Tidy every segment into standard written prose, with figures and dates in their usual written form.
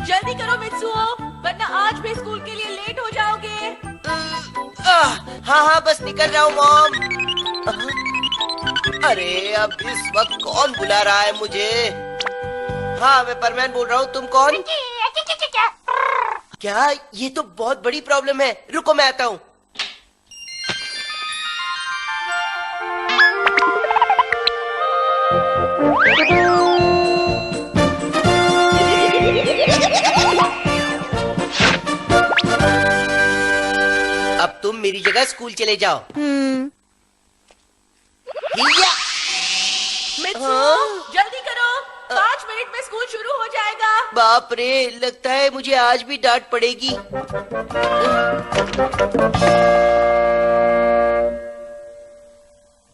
जल्दी करो मित्सुओ, वरना आज भी स्कूल के लिए लेट हो जाओगे। हाँ हाँ, बस निकल रहा हूँ मॉम। अरे अब इस वक्त कौन बुला रहा है मुझे? हाँ, मैं परमैन बोल रहा हूँ। तुम कौन? क्या? ये तो बहुत बड़ी प्रॉब्लम है। रुको, मैं आता हूँ। अब तुम मेरी जगह स्कूल चले जाओ। हिया! मित्सुओ, जल्दी करो, 5 मिनट में स्कूल शुरू हो जाएगा। बाप रे, लगता है मुझे आज भी डांट पड़ेगी।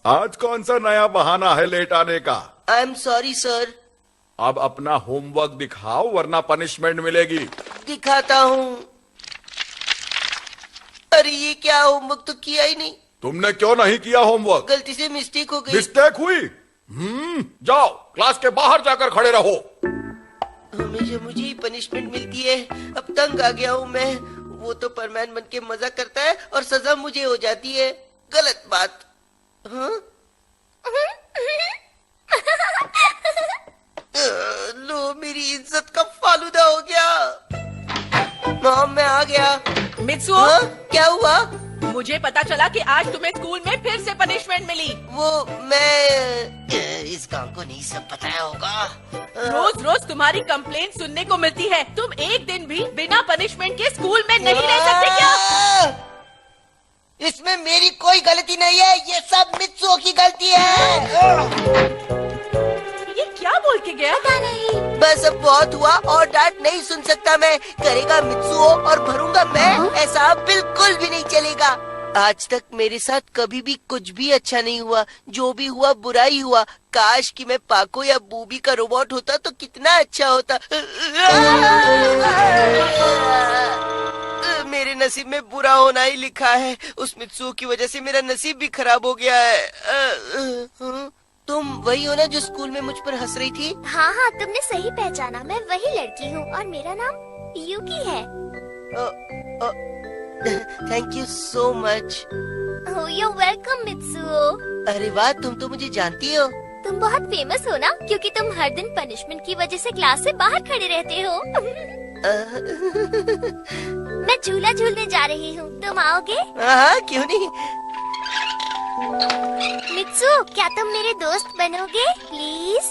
आज कौन सा नया बहाना है लेट आने का? I am sorry sir. अब अपना होमवर्क दिखाओ वरना पनिशमेंट मिलेगी। दिखाता हूँ। अरे ये क्या, होमवर्क तो किया ही नहीं। तुमने क्यों नहीं किया होमवर्क? गलती से मिस्टेक हो गई। मिस्टेक हुई? जाओ क्लास के बाहर जाकर खड़े रहो। हमेशा मुझे ही पनिशमेंट मिलती है। अब तंग आ गया हूँ मैं। वो तो परमैन बन के मजा करता है और सजा मुझे हो जाती है। गलत बात। हाँ? लो, मेरी इज्जत का फालूदा हो गया। मॉम, मैं आ गया। मित्सुओ, हाँ? क्या हुआ? मुझे पता चला कि आज तुम्हें स्कूल में फिर से पनिशमेंट मिली। वो मैं इस गांव को नहीं सब बताया होगा। रोज रोज तुम्हारी कंप्लेंट सुनने को मिलती है। तुम एक दिन भी बिना पनिशमेंट के स्कूल में नहीं रह सकते क्या? इसमें मेरी कोई गलती नहीं है। ये सब मित्सुओ की गलती है। ये क्या बोल के गया? पता नहीं। बस अब बहुत हुआ और डांट नहीं सुन सकता मैं। करेगा मित्सुओ और भरूंगा मैं। ऐसा बिल्कुल भी नहीं चलेगा। आज तक मेरे साथ कभी भी कुछ भी अच्छा नहीं हुआ। जो भी हुआ बुरा ही हुआ। काश कि मैं पाको या बूबी का रोबोट होता तो कितना अच्छा होता। मेरे नसीब में बुरा होना ही लिखा है। उस मित्सुओ की वजह से मेरा नसीब भी खराब हो गया है। तुम वही हो ना जो स्कूल में मुझ पर हंस रही थी? हाँ हाँ, तुमने सही पहचाना। मैं वही लड़की हूँ और मेरा नाम यूकी है। Thank you so much. You welcome Mitsuo. अरे वाह, तुम तो मुझे जानती हो। तुम बहुत फेमस हो ना, क्योंकि तुम हर दिन पनिशमेंट की वजह से क्लास से बाहर खड़े रहते हो। मैं झूला झूलने जा रही हूँ, तुम आओगे? हाँ, क्यों नहीं। मित्सु, क्या तुम मेरे दोस्त बनोगे प्लीज?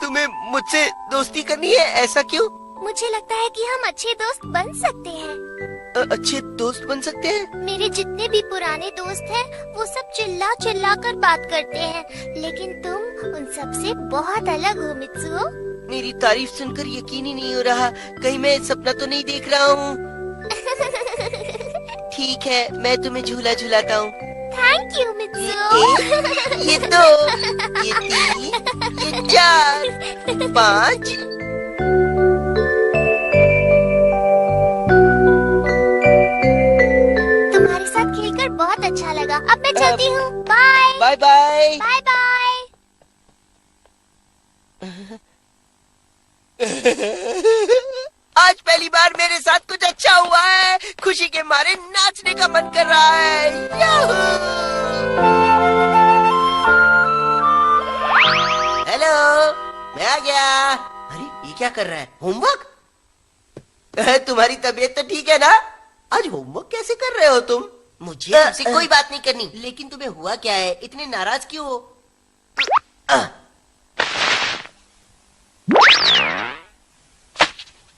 तुम्हें मुझसे दोस्ती करनी है? ऐसा क्यों? मुझे लगता है कि हम अच्छे दोस्त बन सकते हैं। अच्छे दोस्त बन सकते हैं? मेरे जितने भी पुराने दोस्त हैं, वो सब चिल्ला चिल्ला कर बात करते हैं, लेकिन तुम उन सब से बहुत अलग हो मित्सु। मेरी तारीफ सुनकर यकीन ही नहीं हो रहा। कहीं मैं सपना तो नहीं देख रहा हूँ। ठीक है, मैं तुम्हें झूला झूलाता हूँ। Thank you Mitsu. ये 2, ये 3, ये 4, 5। तुम्हारे साथ खेलकर बहुत अच्छा लगा। अब मैं चलती हूँ। Bye bye bye. Bye bye. आज पहली बार मेरे साथ कुछ अच्छा हुआ है। खुशी के मारे नाचने का मन कर रहा है। हेलो, मैं आ गया। अरे ये क्या कर रहा है? होमवर्क? तुम्हारी तबीयत तो ठीक है ना? आज होमवर्क कैसे कर रहे हो तुम? मुझे तुमसे कोई बात नहीं करनी। लेकिन तुम्हें हुआ क्या है? इतने नाराज क्यों हो?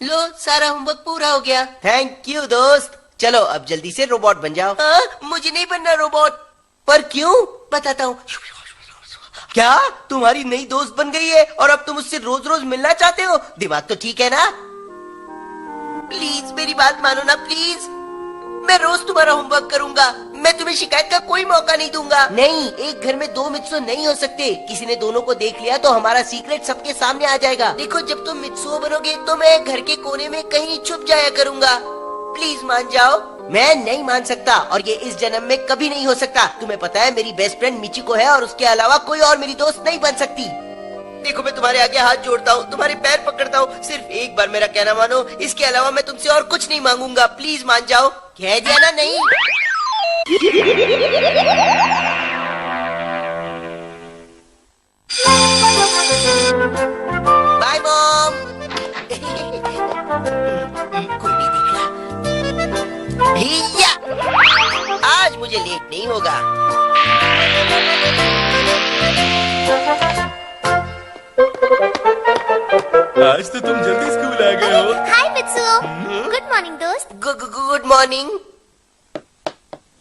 लो, सारा होमवर्क पूरा हो गया। थैंक यू दोस्त। चलो अब जल्दी से रोबोट बन जाओ। मुझे नहीं बनना रोबोट। पर क्यों? बताता हूँ। क्या तुम्हारी नई दोस्त बन गई है और अब तुम उससे रोज रोज मिलना चाहते हो? दिमाग तो ठीक है ना? प्लीज मेरी बात मानो ना, प्लीज। मैं रोज तुम्हारा होमवर्क करूंगा। मैं तुम्हें शिकायत का कोई मौका नहीं दूंगा। नहीं, एक घर में 2 मित्सुओ नहीं हो सकते। किसी ने दोनों को देख लिया तो हमारा सीक्रेट सबके सामने आ जाएगा। देखो, जब तुम मित्सुओ बनोगे तो मैं घर के कोने में कहीं छुप जाया करूंगा। प्लीज मान जाओ। मैं नहीं मान सकता और ये इस जन्म में कभी नहीं हो सकता। तुम्हें पता है मेरी बेस्ट फ्रेंड मिचिको है और उसके अलावा कोई और मेरी दोस्त नहीं बन सकती। देखो मैं तुम्हारे आगे हाथ जोड़ता हूँ, तुम्हारे पैर पकड़ता हूँ, सिर्फ एक बार मेरा कहना मानो, इसके अलावा मैं तुमसे और कुछ नहीं मांगूंगा, प्लीज मान जाओ। कह दिया ना नहीं। Bye mom. कोई नहीं दिख रहा। हिया! आज मुझे लेट नहीं होगा। आज तो तुम जल्दी स्कूल आ गए हो। हाय मित्सुओ, गुड मॉर्निंग दोस्त। Good morning.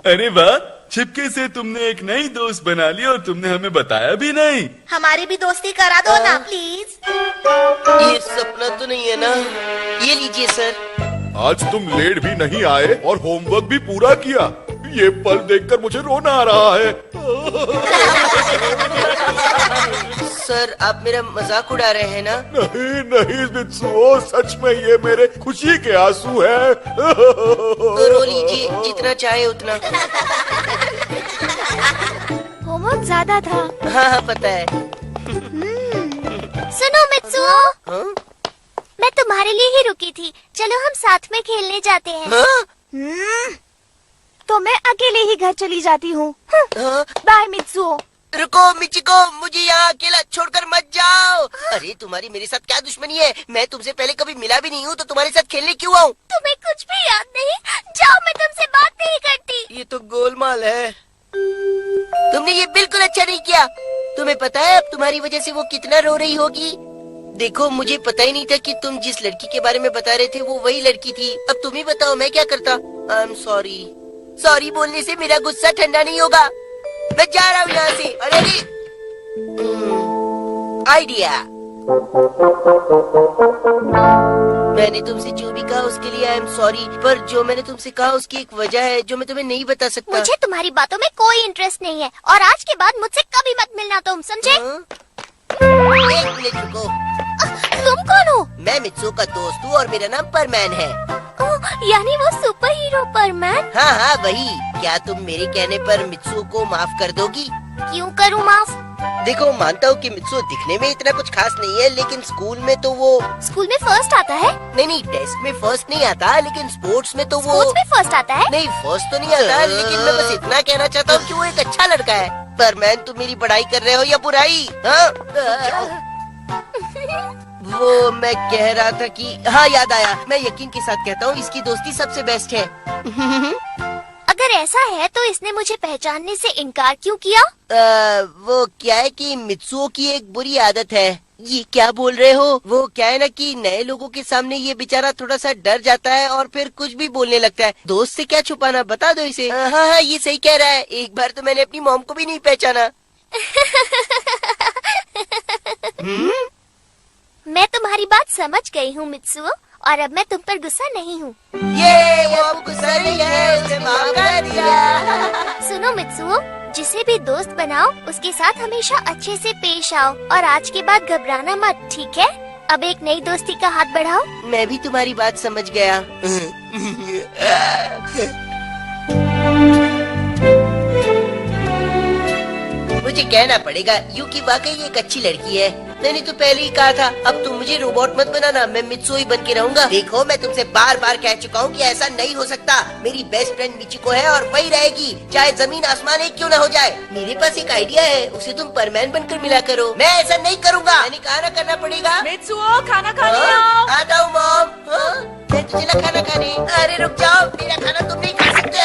अरे वाह, छिपके से तुमने एक नई दोस्त बना ली और तुमने हमें बताया भी नहीं। हमारी भी दोस्ती करा दो ना प्लीज। ये सपना तो नहीं है ना? ये लीजिए सर। आज तुम लेट भी नहीं आए और होमवर्क भी पूरा किया। ये पल देखकर मुझे रोना आ रहा है। सर आप मेरा मजाक उड़ा रहे हैं ना? नहीं नहीं मित्सुओ, सच में ये मेरे खुशी के आंसू हैं। तो रो लीजिए, जितना चाहे उतना। होमवर्क ज्यादा था। हाँ पता है। सुनो मित्सुओ, हाँ? मैं तुम्हारे लिए ही रुकी थी, चलो हम साथ में खेलने जाते हैं। हाँ? तो मैं अकेले ही घर चली जाती हूँ। हाँ? Bye Mitsuo. रुको मिचिको, मुझे यहाँ अकेला छोड़कर मत जाओ। अरे तुम्हारी मेरे साथ क्या दुश्मनी है? मैं तुमसे पहले कभी मिला भी नहीं हूँ, तो तुम्हारे साथ खेलने क्यों आऊँ? तुम्हें कुछ भी याद नहीं? जाओ, मैं तुमसे बात नहीं करती। ये तो गोलमाल है। तुमने ये बिल्कुल अच्छा नहीं किया। तुम्हें पता है अब तुम्हारी वजह से वो कितना रो रही होगी? देखो मुझे पता ही नहीं था कि तुम जिस लड़की के बारे में बता रहे थे वो वही लड़की थी। अब तुम ही बताओ मैं क्या करता? I am sorry. सॉरी बोलने से मेरा गुस्सा ठंडा नहीं होगा। मैं जा रहा हूँ यहाँ से। अरे आइडिया। मैंने तुमसे जो भी कहा उसके लिए आई एम सॉरी, पर जो मैंने तुमसे कहा उसकी एक वजह है जो मैं तुम्हें नहीं बता सकता। मुझे तुम्हारी बातों में कोई इंटरेस्ट नहीं है और आज के बाद मुझसे कभी मत मिलना, तुम समझे? हाँ? एक मिनट रुको। तुम कौन हो? मैं मित्सुओ का दोस्त हूँ और मेरा नाम परमैन है। ओह, यानी वो सुपर हीरो परमैन? हाँ हाँ वही। क्या तुम मेरे कहने पर मित्सुओ को माफ कर दोगी? क्यों करूँ माफ? देखो मानता हूँ कि मित्सुओ दिखने में इतना कुछ खास नहीं है, लेकिन स्कूल में तो वो स्कूल में फर्स्ट आता है? नहीं टेस्ट में फर्स्ट नहीं आता, लेकिन स्पोर्ट्स में तो वो स्पोर्ट्स में फर्स्ट आता है? नहीं फर्स्ट तो नहीं आता, लेकिन मैं बस इतना कहना चाहता हूँ कि वो एक अच्छा लड़का है। परमैन तुम मेरी बड़ाई कर रहे हो या बुराई? हाँ? वो मैं कह रहा था कि हाँ याद आया, मैं यकीन के साथ कहता हूँ इसकी दोस्ती सबसे बेस्ट है। अगर ऐसा है तो इसने मुझे पहचानने से इनकार क्यों किया? वो क्या है कि मित्सुओ की एक बुरी आदत है। ये क्या बोल रहे हो? वो क्या है ना कि नए लोगों के सामने ये बेचारा थोड़ा सा डर जाता है और फिर कुछ भी बोलने लगता है। दोस्त से क्या छुपाना, बता दो इसे। हाँ हाँ ये सही कह रहा है। एक बार तो मैंने अपनी मॉम को भी नहीं पहचाना। मैं तुम्हारी बात समझ गई हूँ मित्सुओ, और अब मैं तुम पर गुस्सा नहीं हूँ। ये वो अब गुस्सा नहीं है, उसे माफ कर दिया। सुनो मित्सुओ, जिसे भी दोस्त बनाओ उसके साथ हमेशा अच्छे से पेश आओ और आज के बाद घबराना मत, ठीक है? अब एक नई दोस्ती का हाथ बढ़ाओ। मैं भी तुम्हारी बात समझ गया। मुझे कहना पड़ेगा यूकी वाकई एक अच्छी लड़की है। मैंने तो पहले ही कहा था। अब तुम मुझे रोबोट मत बनाना, मैं मित्सुओ ही बन के रहूंगा। देखो मैं तुमसे बार बार कह चुका हूँ कि ऐसा नहीं हो सकता। मेरी बेस्ट फ्रेंड मिचिको है और वही रहेगी, चाहे जमीन आसमान एक क्यों ना हो जाए। मेरे पास एक आइडिया है, उसे तुम परमैन बनकर मिला करो। मैं ऐसा नहीं करूँगा। मैंने कहा ना करना पड़ेगा। मित्सुओ खाना खाने आओ। आता हूँ मॉम। मैं तो चला खाना खाने। अरे रुक जाओ, मेरा खाना तुम नहीं खा सकते।